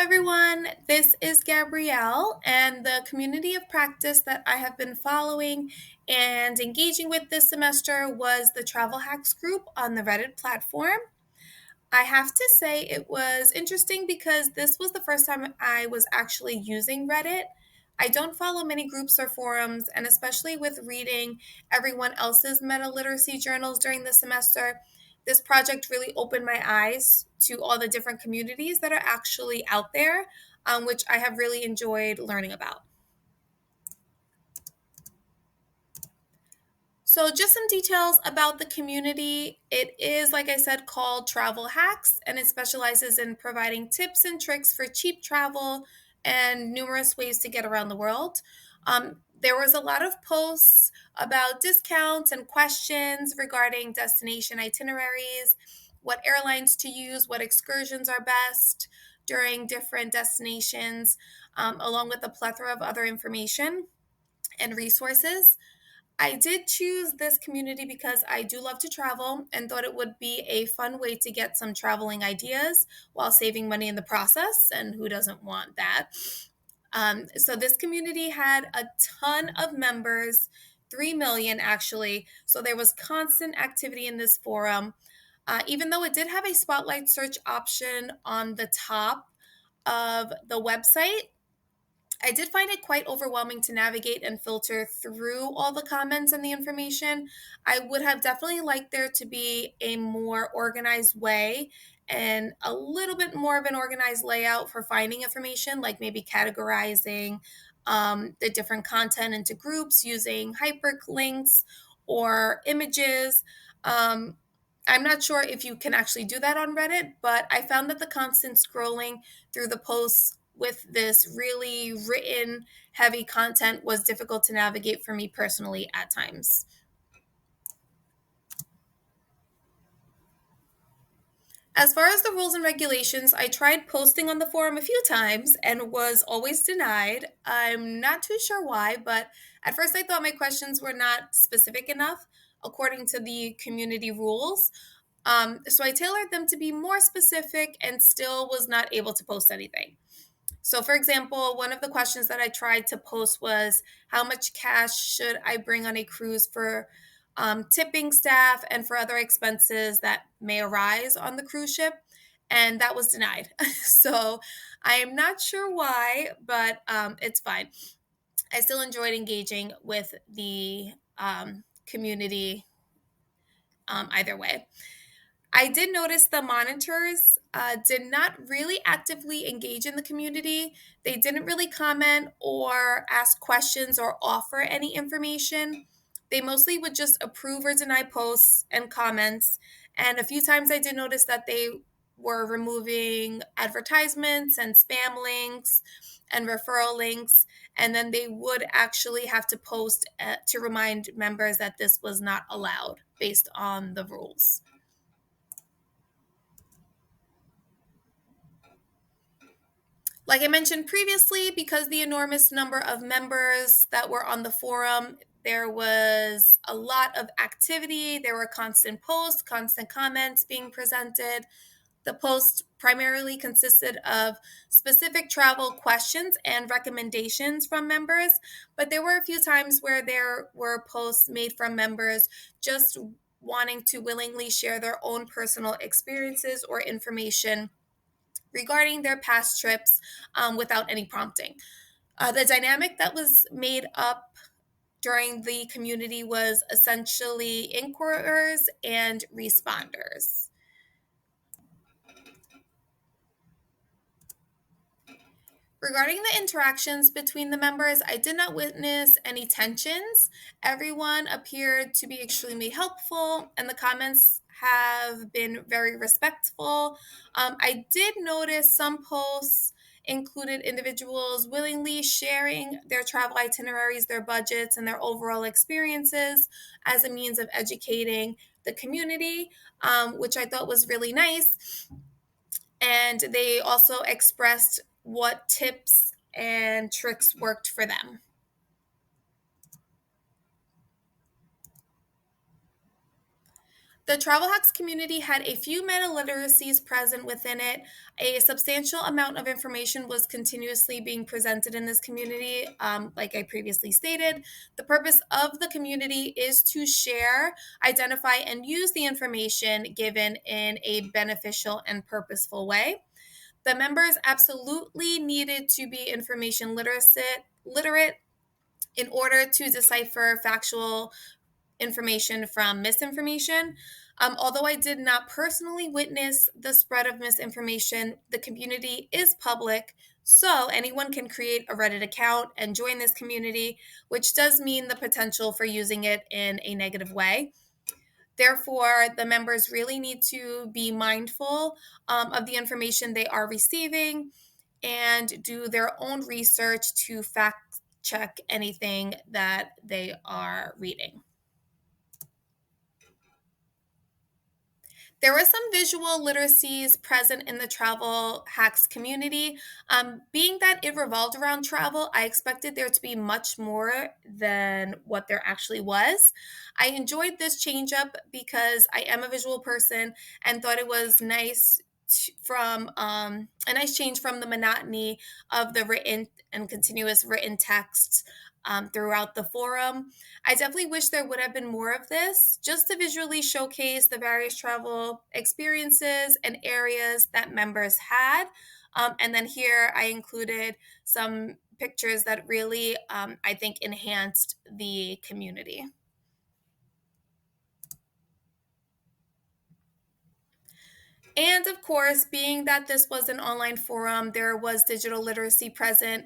everyone. This is Gabrielle, and the community of practice that I have been following and engaging with this semester was the TravelHacks group on the Reddit platform. I have to say it was interesting because this was the first time I was actually using Reddit. I don't follow many groups or forums, and especially with reading everyone else's metaliteracy journals during the semester, this project really opened my eyes to all the different communities that are actually out there, which I have really enjoyed learning about. So, just some details about the community. It is, like I said, called Travel Hacks, and it specializes in providing tips and tricks for cheap travel and numerous ways to get around the world. There was a lot of posts about discounts and questions regarding destination itineraries, what airlines to use, what excursions are best during different destinations, along with a plethora of other information and resources. I did choose this community because I do love to travel and thought it would be a fun way to get some traveling ideas while saving money in the process. And who doesn't want that? So, this community had a ton of members, 3 million actually. So, there was constant activity in this forum. Even though it did have a spotlight search option on the top of the website, I did find it quite overwhelming to navigate and filter through all the comments and the information. I would have definitely liked there to be a more organized way and a little bit more of an organized layout for finding information, like maybe categorizing the different content into groups using hyperlinks or images. I'm not sure if you can actually do that on Reddit, but I found that the constant scrolling through the posts with this really written heavy content was difficult to navigate for me personally at times. As far as the rules and regulations, I tried posting on the forum a few times and was always denied. I'm not too sure why, but at first I thought my questions were not specific enough according to the community rules. So I tailored them to be more specific and still was not able to post anything. So, for example, one of the questions that I tried to post was how much cash should I bring on a cruise for tipping staff and for other expenses that may arise on the cruise ship? And that was denied. So, I am not sure why, but it's fine. I still enjoyed engaging with the community either way. I did notice the monitors did not really actively engage in the community. They didn't really comment or ask questions or offer any information. They mostly would just approve or deny posts and comments. And a few times I did notice that they were removing advertisements and spam links and referral links. And then they would actually have to post to remind members that this was not allowed based on the rules. Like I mentioned previously, because the enormous number of members that were on the forum, there was a lot of activity. There were constant posts, constant comments being presented. The posts primarily consisted of specific travel questions and recommendations from members, but there were a few times where there were posts made from members just wanting to willingly share their own personal experiences or information regarding their past trips without any prompting. The dynamic that was made up during the community was essentially inquirers and responders. Regarding the interactions between the members, I did not witness any tensions. Everyone appeared to be extremely helpful, and the comments have been very respectful. I did notice some posts included individuals willingly sharing their travel itineraries, their budgets, and their overall experiences as a means of educating the community, which I thought was really nice. And they also expressed what tips and tricks worked for them. The Travel Hacks community had a few meta-literacies present within it. A substantial amount of information was continuously being presented in this community. Like I previously stated, the purpose of the community is to share, identify, and use the information given in a beneficial and purposeful way. The members absolutely needed to be information literate in order to decipher factual information from misinformation. Although I did not personally witness the spread of misinformation, the community is public, so anyone can create a Reddit account and join this community, which does mean the potential for using it in a negative way. Therefore, the members really need to be mindful of the information they are receiving and do their own research to fact check anything that they are reading. There were some visual literacies present in the travel hacks community. Being that it revolved around travel, I expected there to be much more than what there actually was. I enjoyed this change up because I am a visual person and thought it was nice from a nice change from the monotony of the written and continuous written text throughout the forum. I definitely wish there would have been more of this just to visually showcase the various travel experiences and areas that members had. And then here I included some pictures that really, I think, enhanced the community. And of course, being that this was an online forum, there was digital literacy present.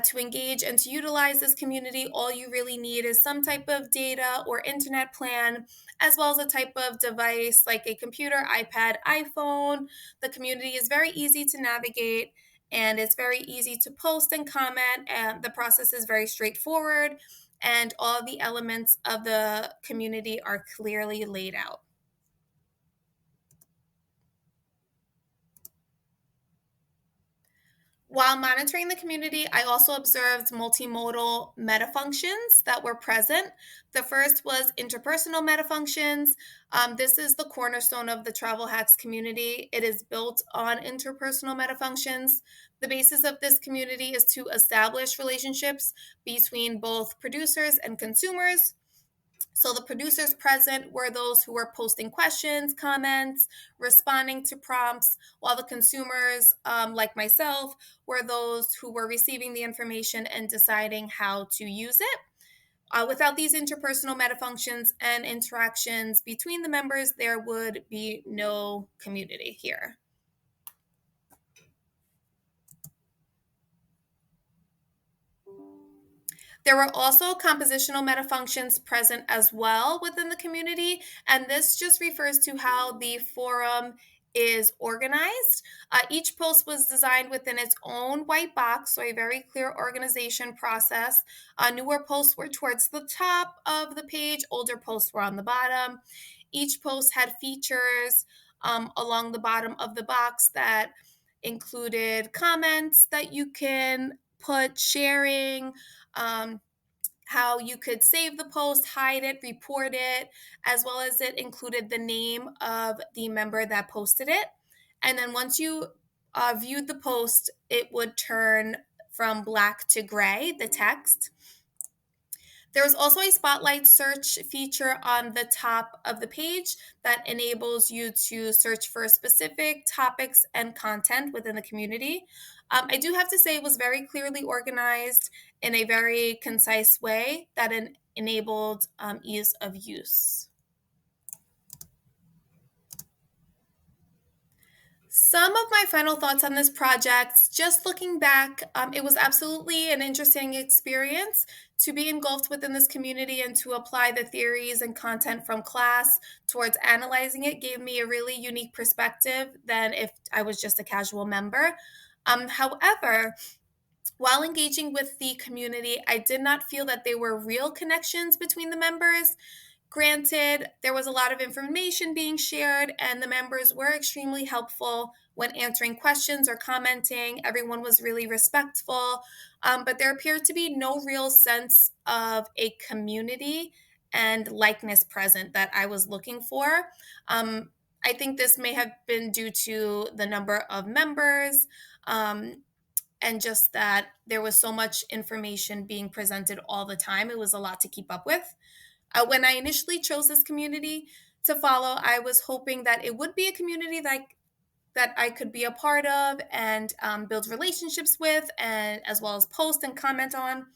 To engage and to utilize this community, all you really need is some type of data or internet plan, as well as a type of device like a computer, iPad, iPhone. The community is very easy to navigate and it's very easy to post and comment. And the process is very straightforward, and all the elements of the community are clearly laid out. While monitoring the community, I also observed multimodal meta functions that were present. The first was interpersonal meta functions. This is the cornerstone of the Travel Hacks community. It is built on interpersonal meta functions. The basis of this community is to establish relationships between both producers and consumers. So the producers present were those who were posting questions, comments, responding to prompts, while the consumers, like myself, were those who were receiving the information and deciding how to use it. Without these interpersonal meta functions and interactions between the members, there would be no community here. There were also compositional meta functions present as well within the community, and this just refers to how the forum is organized. Each post was designed within its own white box, so a very clear organization process. Newer posts were towards the top of the page, older posts were on the bottom. Each post had features along the bottom of the box that included comments that you can put, sharing, um, how you could save the post, hide it, report it, as well as it included the name of the member that posted it. And then once you viewed the post, it would turn from black to gray, the text. There was also a spotlight search feature on the top of the page that enables you to search for specific topics and content within the community. I do have to say it was very clearly organized in a very concise way that enabled ease of use. Some of my final thoughts on this project, just looking back, it was absolutely an interesting experience to be engulfed within this community and to apply the theories and content from class towards analyzing it gave me a really unique perspective than if I was just a casual member. However, while engaging with the community, I did not feel that there were real connections between the members. Granted, there was a lot of information being shared, and the members were extremely helpful when answering questions or commenting. Everyone was really respectful, but there appeared to be no real sense of a community and likeness present that I was looking for. I think this may have been due to the number of members, and just that there was so much information being presented all the time. It was a lot to keep up with. When I initially chose this community to follow, I was hoping that it would be a community that I could be a part of and build relationships with, and as well as post and comment on.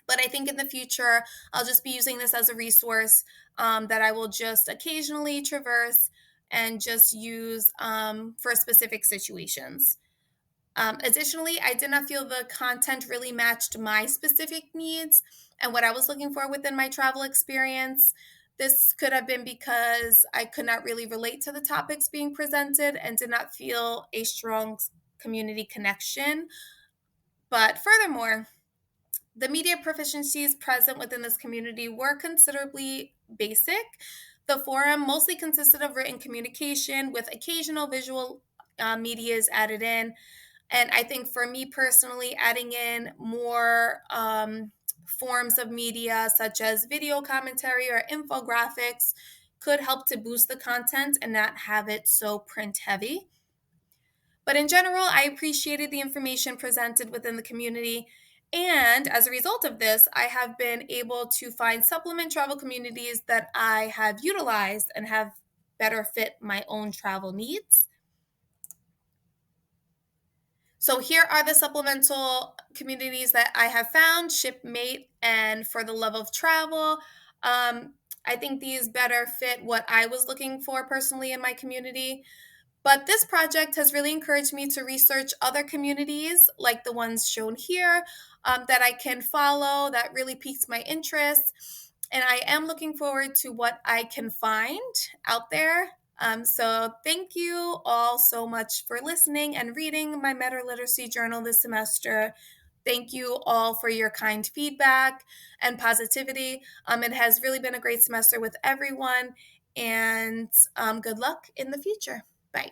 But I think in the future, I'll just be using this as a resource that I will just occasionally traverse and just use for specific situations. Additionally, I did not feel the content really matched my specific needs and what I was looking for within my travel experience. This could have been because I could not really relate to the topics being presented and did not feel a strong community connection. But furthermore, the media proficiencies present within this community were considerably basic. The forum mostly consisted of written communication with occasional visual medias added in. And I think for me personally, adding in more forms of media such as video commentary or infographics could help to boost the content and not have it so print heavy. But in general, I appreciated the information presented within the community. And as a result of this, I have been able to find supplement travel communities that I have utilized and have better fit my own travel needs. So here are the supplemental communities that I have found: Shipmate and For the Love of Travel. I think these better fit what I was looking for personally in my community. But this project has really encouraged me to research other communities like the ones shown here that I can follow, that really piques my interest. And I am looking forward to what I can find out there. So thank you all so much for listening and reading my Metaliteracy journal this semester. Thank you all for your kind feedback and positivity. It has really been a great semester with everyone, and good luck in the future. Bye.